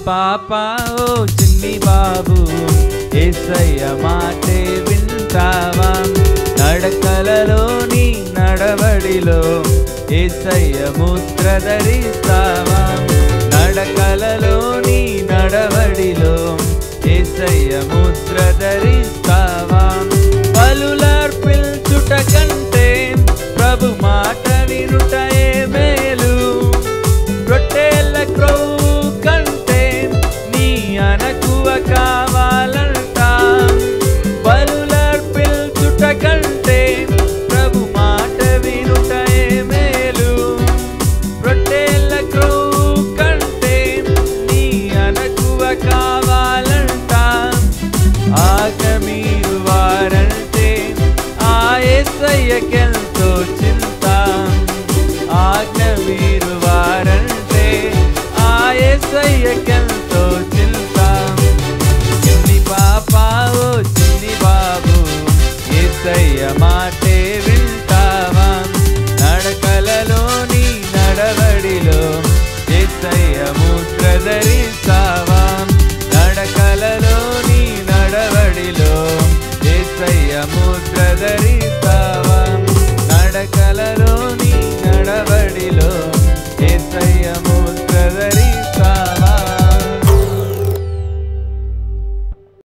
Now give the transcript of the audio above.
పాప ఓ చిన్ని బాబు యేసయ్య మాటే వింటావా నడకలలో నీ నడవడిలో యేసయ్య ముద్ర ధరిస్తావా నడకలలో నీ నడవడిలో యేసయ్య ముద్ర ధరిస్తావా బలులర్పించుట కంటే ప్రభు మాట వినుటయే మేలు రొట్టెల క్రొవ్వు కంటే నీ అనకువ కావాలంట బలులర్పించుట కంటే ప్రభు మాట వినుటయే మేలు రొట్టెల క్రొవ్వు కంటే నీ అనకువ కావాలంట ఆజ్ఞ మీరు వారంటే ఆ యేసయ్యకెంతో చింత ఆజ్ఞ మీరు వారంటే ఆ యేసయ్యకెంతో చింత చిన్ని పాప ఓ చిన్ని బాబు యేసయ్య మాటే